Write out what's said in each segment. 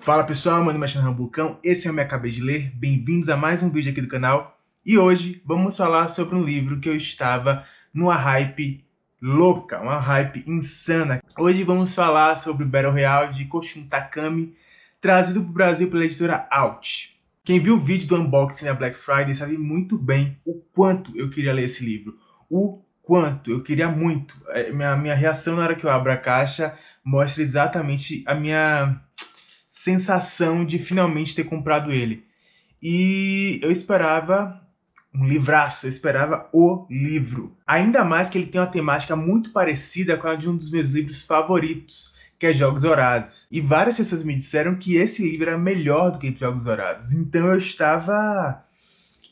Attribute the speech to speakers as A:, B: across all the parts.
A: Fala pessoal, meu nome é Xanhan Bulcão, esse é o Me Acabei de Ler, bem-vindos a mais um vídeo aqui do canal. E hoje vamos falar sobre um livro que eu estava numa hype louca, uma hype insana. Hoje vamos falar sobre o Battle Royale de Koshun Takami, trazido para o Brasil pela editora Out. Quem viu o vídeo do unboxing na Black Friday sabe muito bem o quanto eu queria ler esse livro. O quanto eu queria muito. Minha reação na hora que eu abro a caixa mostra exatamente a minha sensação de finalmente ter comprado ele. E eu esperava um livraço, eu esperava o livro. Ainda mais que ele tem uma temática muito parecida com a de um dos meus livros favoritos, que é Jogos Vorazes. E várias pessoas me disseram que esse livro era melhor do que Jogos Vorazes. Então eu estava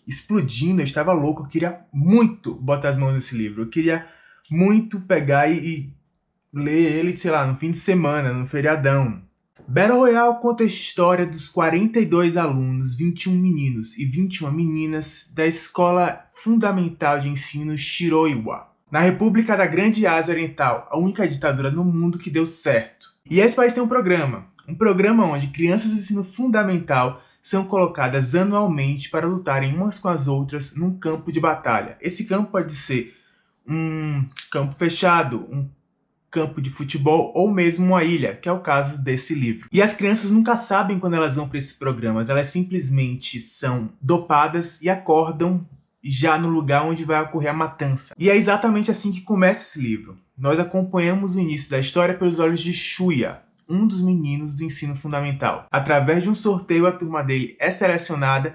A: explodindo, eu estava louco, eu queria muito botar as mãos nesse livro. Eu queria muito pegar e ler ele, sei lá, no fim de semana, no feriadão. Battle Royale conta a história dos 42 alunos, 21 meninos e 21 meninas da Escola Fundamental de Ensino Shiroiwa, na República da Grande Ásia Oriental, a única ditadura no mundo que deu certo. E esse país tem um programa onde crianças de ensino fundamental são colocadas anualmente para lutarem umas com as outras num campo de batalha. Esse campo pode ser um campo fechado, um campo de futebol ou mesmo uma ilha, que é o caso desse livro. E as crianças nunca sabem quando elas vão para esses programas, elas simplesmente são dopadas e acordam já no lugar onde vai ocorrer a matança. E é exatamente assim que começa esse livro. Nós acompanhamos o início da história pelos olhos de Shuya, um dos meninos do ensino fundamental. Através de um sorteio, a turma dele é selecionada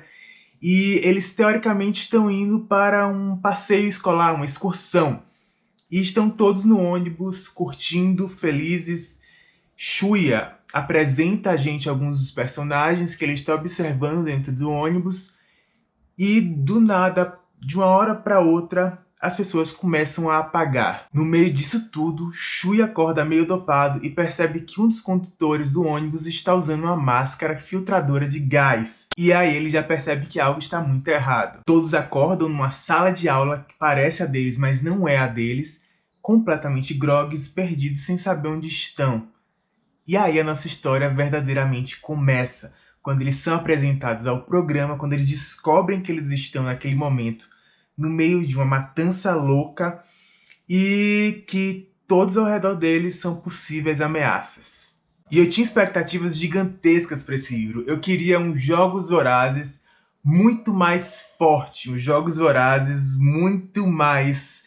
A: e eles teoricamente estão indo para um passeio escolar, uma excursão. E estão todos no ônibus, curtindo, felizes. Shuya apresenta a gente alguns dos personagens que ele está observando dentro do ônibus. E do nada, de uma hora para outra, as pessoas começam a apagar. No meio disso tudo, Shuya acorda meio dopado e percebe que um dos condutores do ônibus está usando uma máscara filtradora de gás. E aí ele já percebe que algo está muito errado. Todos acordam numa sala de aula que parece a deles, mas não é a deles, completamente grogues, perdidos sem saber onde estão. E aí a nossa história verdadeiramente começa, quando eles são apresentados ao programa, quando eles descobrem que eles estão naquele momento no meio de uma matança louca e que todos ao redor deles são possíveis ameaças. E eu tinha expectativas gigantescas para esse livro. Eu queria um Jogos Vorazes muito mais forte, um Jogos Vorazes muito mais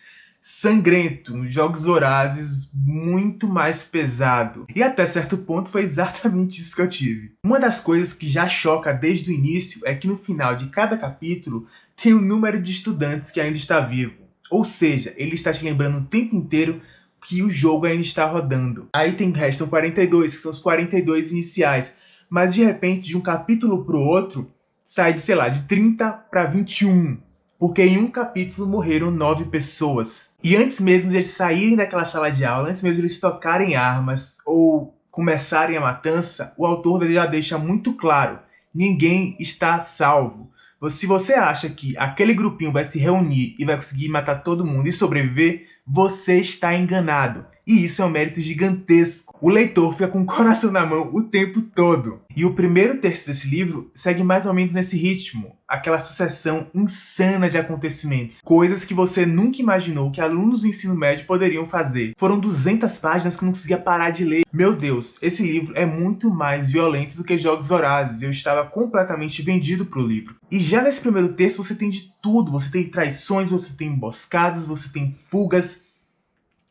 A: sangrento, um Jogos Vorazes muito mais pesado. E até certo ponto foi exatamente isso que eu tive. Uma das coisas que já choca desde o início é que no final de cada capítulo tem um número de estudantes que ainda está vivo. Ou seja, ele está te lembrando o tempo inteiro que o jogo ainda está rodando. Aí restam 42, que são os 42 iniciais. Mas de repente, de um capítulo para o outro, sai de, sei lá, de 30 para 21. Porque em um capítulo morreram 9 pessoas. E antes mesmo de eles saírem daquela sala de aula, antes mesmo de eles tocarem armas ou começarem a matança, o autor já deixa muito claro: ninguém está salvo. Se você acha que aquele grupinho vai se reunir e vai conseguir matar todo mundo e sobreviver, você está enganado. E isso é um mérito gigantesco. O leitor fica com o coração na mão o tempo todo. E o primeiro terço desse livro segue mais ou menos nesse ritmo. Aquela sucessão insana de acontecimentos. Coisas que você nunca imaginou que alunos do ensino médio poderiam fazer. Foram 200 páginas que eu não conseguia parar de ler. Meu Deus, esse livro é muito mais violento do que Jogos Vorazes. Eu estava completamente vendido pro livro. E já nesse primeiro terço você tem de tudo. Você tem traições, você tem emboscadas, você tem fugas.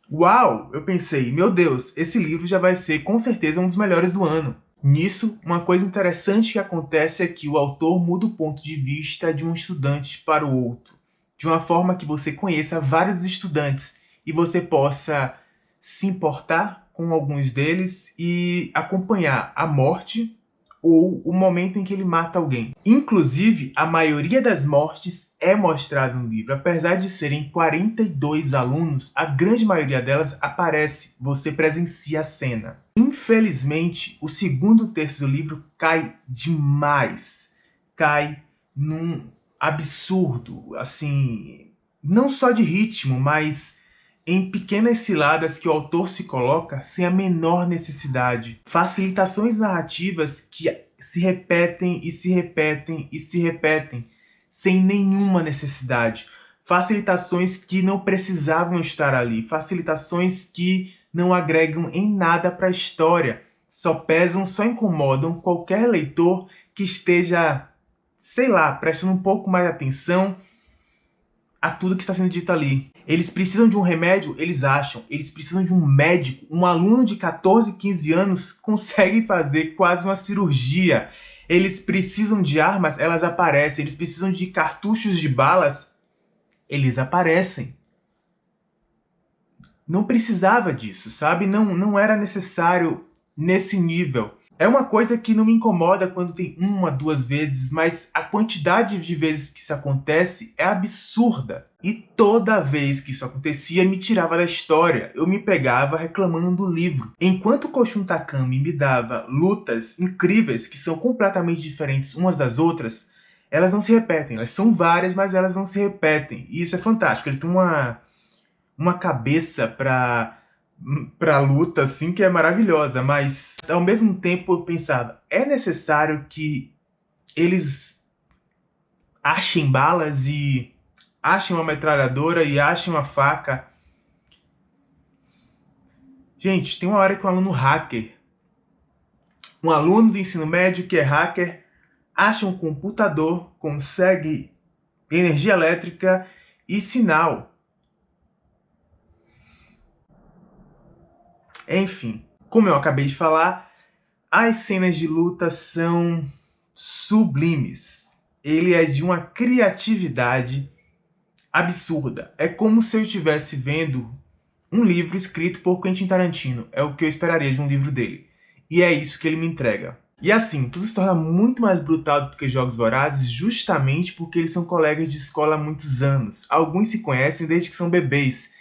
A: Uau! Eu pensei, meu Deus, esse livro já vai ser com certeza um dos melhores do ano. Nisso, uma coisa interessante que acontece é que o autor muda o ponto de vista de um estudante para o outro, de uma forma que você conheça vários estudantes e você possa se importar com alguns deles e acompanhar a morte ou o momento em que ele mata alguém. Inclusive, a maioria das mortes é mostrada no livro. Apesar de serem 42 alunos, a grande maioria delas aparece, você presencia a cena. Infelizmente, o segundo terço do livro cai demais. Cai num absurdo, assim, não só de ritmo, mas em pequenas ciladas que o autor se coloca sem a menor necessidade. Facilitações narrativas que se repetem e se repetem e se repetem, sem nenhuma necessidade. Facilitações que não precisavam estar ali. Facilitações que não agregam em nada para a história. Só pesam, só incomodam qualquer leitor que esteja, sei lá, prestando um pouco mais atenção a tudo que está sendo dito ali. Eles precisam de um remédio? Eles acham. Eles precisam de um médico. Um aluno de 14, 15 anos consegue fazer quase uma cirurgia. Eles precisam de armas? Elas aparecem. Eles precisam de cartuchos de balas? Eles aparecem. Não precisava disso, sabe? Não era necessário nesse nível. É uma coisa que não me incomoda quando tem uma, duas vezes, mas a quantidade de vezes que isso acontece é absurda. E toda vez que isso acontecia, me tirava da história. Eu me pegava reclamando do livro. Enquanto Koshun Takami me dava lutas incríveis, que são completamente diferentes umas das outras, elas não se repetem. Elas são várias, mas elas não se repetem. E isso é fantástico. Ele tem uma cabeça pra luta, assim, que é maravilhosa, mas ao mesmo tempo eu pensava, é necessário que eles achem balas e achem uma metralhadora e achem uma faca? Gente, tem uma hora que um aluno do ensino médio que é hacker, acha um computador, consegue energia elétrica e sinal. Enfim, como eu acabei de falar, as cenas de luta são sublimes. Ele é de uma criatividade absurda. É como se eu estivesse vendo um livro escrito por Quentin Tarantino. É o que eu esperaria de um livro dele. E é isso que ele me entrega. E assim, tudo se torna muito mais brutal do que Jogos Vorazes, justamente porque eles são colegas de escola há muitos anos. Alguns se conhecem desde que são bebês.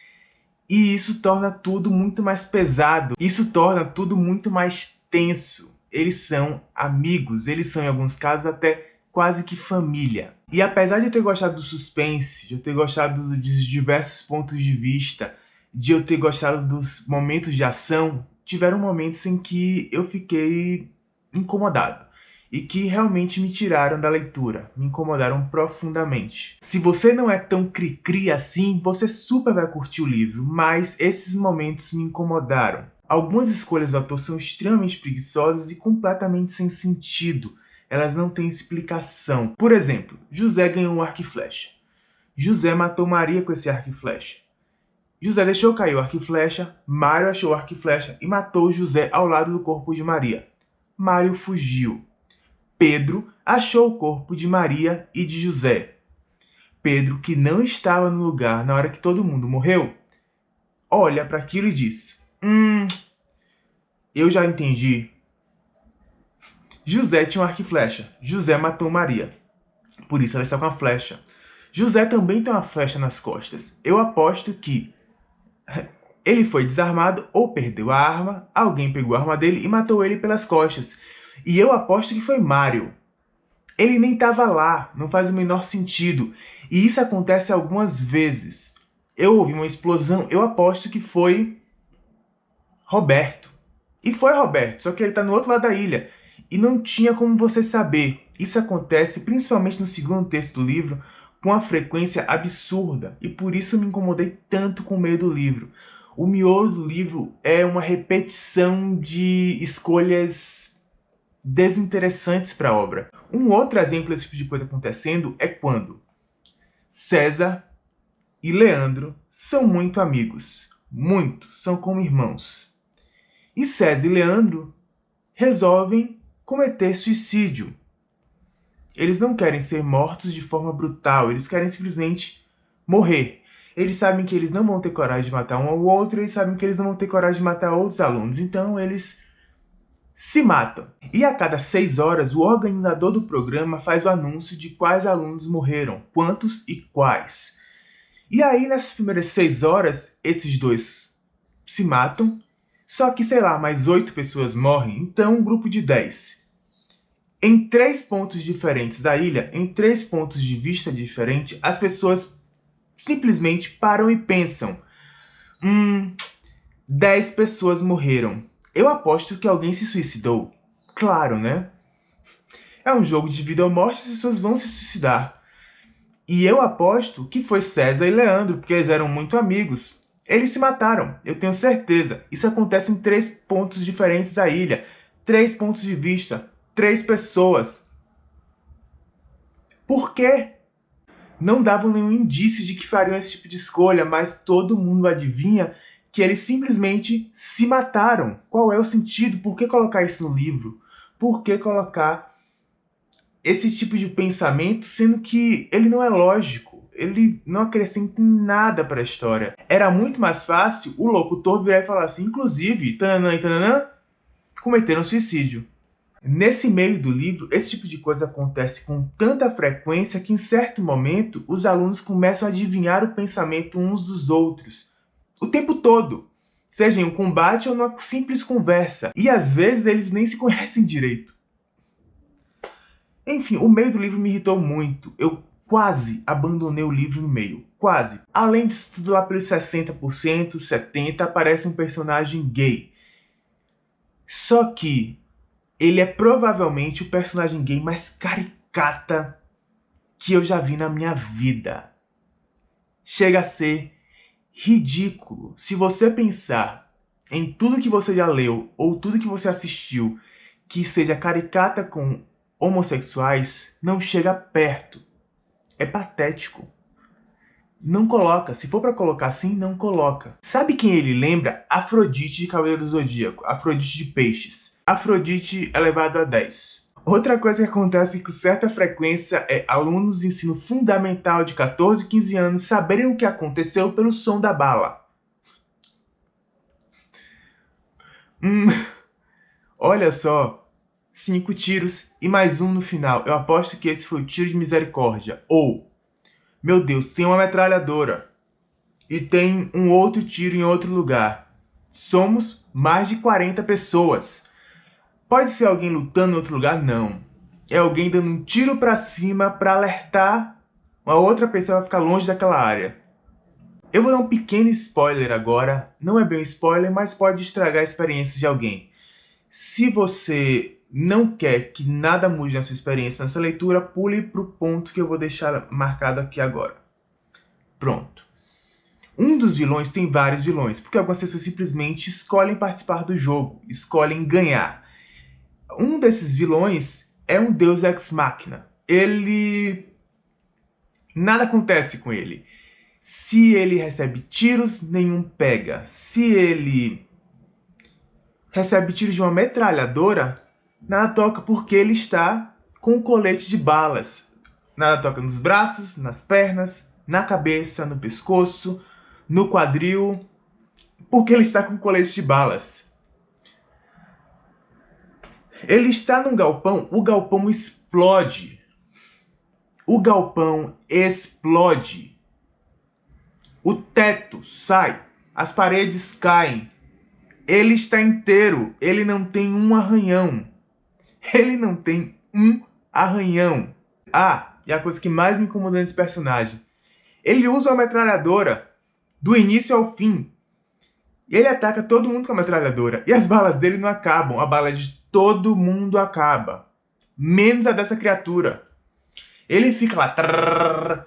A: E isso torna tudo muito mais pesado. Isso torna tudo muito mais tenso. Eles são amigos, eles são, em alguns casos, até quase que família. E apesar de eu ter gostado do suspense, de eu ter gostado dos diversos pontos de vista, de eu ter gostado dos momentos de ação, tiveram momentos em que eu fiquei incomodado. E que realmente me tiraram da leitura, me incomodaram profundamente. Se você não é tão cri-cri assim, você super vai curtir o livro, mas esses momentos me incomodaram. Algumas escolhas do autor são extremamente preguiçosas e completamente sem sentido. Elas não têm explicação. Por exemplo, José ganhou um arco e flecha. José matou Maria com esse arco e flecha. José deixou cair o arco e flecha, Mário achou o arco e flecha e matou José ao lado do corpo de Maria. Mário fugiu. Pedro achou o corpo de Maria e de José. Pedro, que não estava no lugar na hora que todo mundo morreu, olha para aquilo e diz: eu já entendi. José tinha um arco e flecha. José matou Maria. Por isso ela está com a flecha. José também tem uma flecha nas costas. Eu aposto que ele foi desarmado ou perdeu a arma, alguém pegou a arma dele e matou ele pelas costas. E eu aposto que foi Mário. Ele nem estava lá, não faz o menor sentido. E isso acontece algumas vezes. Eu ouvi uma explosão, eu aposto que foi Roberto. E foi Roberto, só que ele está no outro lado da ilha. E não tinha como você saber. Isso acontece principalmente no segundo texto do livro, com uma frequência absurda. E por isso me incomodei tanto com o meio do livro. O miolo do livro é uma repetição de escolhas desinteressantes para a obra. Um outro exemplo desse tipo de coisa acontecendo é quando César e Leandro são muito amigos. Muito, são como irmãos. E César e Leandro resolvem cometer suicídio. Eles não querem ser mortos de forma brutal, eles querem simplesmente morrer. Eles sabem que eles não vão ter coragem de matar um ao outro, eles sabem que eles não vão ter coragem de matar outros alunos, então eles se matam. E a cada 6 horas, o organizador do programa faz o anúncio de quais alunos morreram, quantos e quais. E aí, nessas primeiras 6 horas, esses dois se matam, só que, sei lá, mais 8 pessoas morrem, então um grupo de 10. Em 3 pontos diferentes da ilha, em 3 pontos de vista diferentes, as pessoas simplesmente param e pensam: 10 pessoas morreram. Eu aposto que alguém se suicidou. Claro, né? É um jogo de vida ou morte, as pessoas vão se suicidar. E eu aposto que foi César e Leandro, porque eles eram muito amigos. Eles se mataram, eu tenho certeza. Isso acontece em 3 pontos diferentes da ilha. 3 pontos de vista. 3 pessoas. Por quê? Não davam nenhum indício de que fariam esse tipo de escolha, mas todo mundo adivinha que eles simplesmente se mataram. Qual é o sentido? Por que colocar isso no livro? Por que colocar esse tipo de pensamento, sendo que ele não é lógico? Ele não acrescenta em nada para a história. Era muito mais fácil o locutor virar e falar assim, inclusive, tananã e tananã, cometeram suicídio. Nesse meio do livro, esse tipo de coisa acontece com tanta frequência que em certo momento os alunos começam a adivinhar o pensamento uns dos outros. O tempo todo. Seja em um combate ou numa simples conversa. E às vezes eles nem se conhecem direito. Enfim, o meio do livro me irritou muito. Eu quase abandonei o livro no meio. Quase. Além disso tudo, lá pelos 60%, 70%, aparece um personagem gay. Só que ele é provavelmente o personagem gay mais caricata que eu já vi na minha vida. Chega a ser ridículo. Se você pensar em tudo que você já leu ou tudo que você assistiu que seja caricata com homossexuais, não chega perto. É patético. Não coloca. Se for pra colocar assim, não coloca. Sabe quem ele lembra? Afrodite de Cavaleiro do Zodíaco. Afrodite de Peixes. Afrodite elevado a 10. Outra coisa que acontece com certa frequência é alunos de ensino fundamental de 14, 15 anos saberem o que aconteceu pelo som da bala. Olha só, 5 tiros e mais um no final. Eu aposto que esse foi o tiro de misericórdia. Ou, meu Deus, tem uma metralhadora e tem um outro tiro em outro lugar. Somos mais de 40 pessoas. Pode ser alguém lutando em outro lugar? Não. É alguém dando um tiro pra cima pra alertar uma outra pessoa a ficar longe daquela área. Eu vou dar um pequeno spoiler agora. Não é bem um spoiler, mas pode estragar a experiência de alguém. Se você não quer que nada mude na sua experiência nessa leitura, pule pro ponto que eu vou deixar marcado aqui agora. Pronto. Um dos vilões tem vários vilões, porque algumas pessoas simplesmente escolhem participar do jogo, escolhem ganhar. Um desses vilões é um deus ex machina. Nada acontece com ele. Se ele recebe tiros, nenhum pega. Se ele recebe tiros de uma metralhadora, nada toca porque ele está com colete de balas. Nada toca nos braços, nas pernas, na cabeça, no pescoço, no quadril, porque ele está com colete de balas. Ele está num galpão, o galpão explode. O galpão explode. O teto sai, as paredes caem. Ele está inteiro, ele não tem um arranhão. Ele não tem um arranhão. Ah, e a coisa que mais me incomodou nesse personagem. Ele usa uma metralhadora do início ao fim. E ele ataca todo mundo com a metralhadora. E as balas dele não acabam. A bala de todo mundo acaba. Menos a dessa criatura. Ele fica lá. Trrr.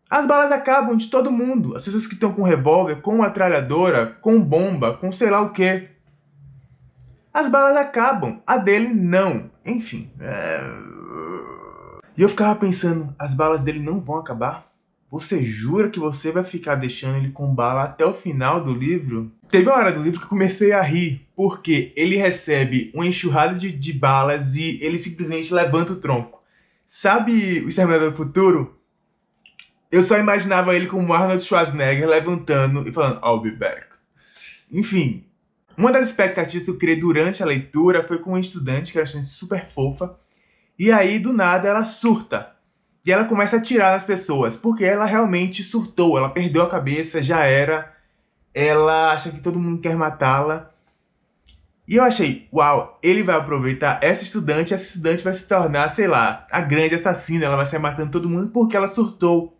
A: As balas acabam de todo mundo. As pessoas que estão com revólver, com metralhadora, com bomba, com sei lá o que. As balas acabam. A dele não. Enfim. E eu ficava pensando, as balas dele não vão acabar? Você jura que você vai ficar deixando ele com bala até o final do livro? Teve uma hora do livro que eu comecei a rir, porque ele recebe uma enxurrada de balas e ele simplesmente levanta o tronco. Sabe o Exterminador do Futuro? Eu só imaginava ele como Arnold Schwarzenegger levantando e falando I'll be back. Enfim, uma das expectativas que eu criei durante a leitura foi com uma estudante, que era uma estudante super fofa, e aí do nada ela surta. E ela começa a atirar nas pessoas, porque ela realmente surtou, ela perdeu a cabeça, já era. Ela acha que todo mundo quer matá-la. E eu achei, uau, ele vai aproveitar essa estudante vai se tornar, sei lá, a grande assassina, ela vai sair matando todo mundo porque ela surtou.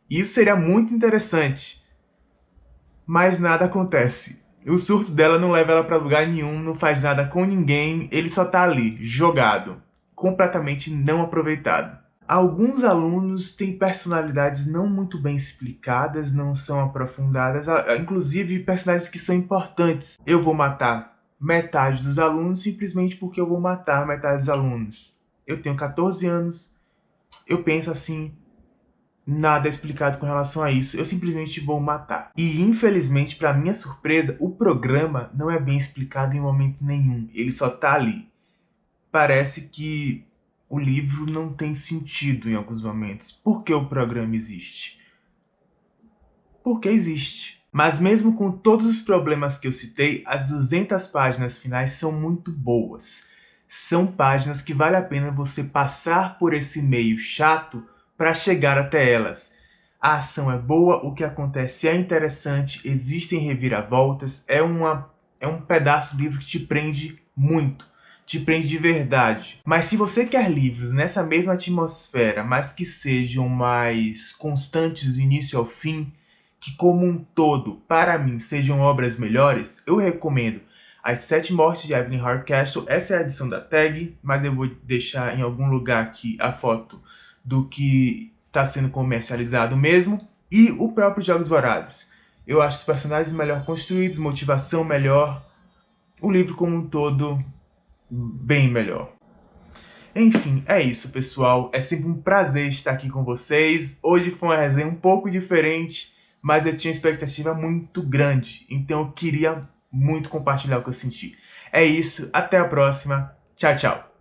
A: E isso seria muito interessante. mas nada acontece. O surto dela não leva ela pra lugar nenhum, não faz nada com ninguém, ele só tá ali, jogado, completamente não aproveitado. Alguns alunos têm personalidades não muito bem explicadas, não são aprofundadas, inclusive personagens que são importantes. Eu vou matar metade dos alunos simplesmente porque eu vou matar metade dos alunos. Eu tenho 14 anos, eu penso assim, nada é explicado com relação a isso, eu simplesmente vou matar. E infelizmente, para minha surpresa, o programa não é bem explicado em momento nenhum, ele só tá ali. Parece que o livro não tem sentido em alguns momentos. Por que o programa existe? Porque existe. Mas mesmo com todos os problemas que eu citei, as 200 páginas finais são muito boas. São páginas que vale a pena você passar por esse meio chato para chegar até elas. A ação é boa, o que acontece é interessante, existem reviravoltas, é um pedaço do livro que te prende muito. Te prende de verdade. Mas se você quer livros nessa mesma atmosfera, mas que sejam mais constantes do início ao fim, que como um todo, para mim, sejam obras melhores, eu recomendo As Sete Mortes de Evelyn Hardcastle. Essa é a edição da tag, mas eu vou deixar em algum lugar aqui a foto do que está sendo comercializado mesmo. E o próprio Jogos Vorazes. Eu acho os personagens melhor construídos, motivação melhor, o livro como um todo bem melhor. Enfim, é isso, pessoal. É sempre um prazer estar aqui com vocês. Hoje foi uma resenha um pouco diferente, mas eu tinha uma expectativa muito grande, então eu queria muito compartilhar o que eu senti. É isso, até a próxima. Tchau, tchau.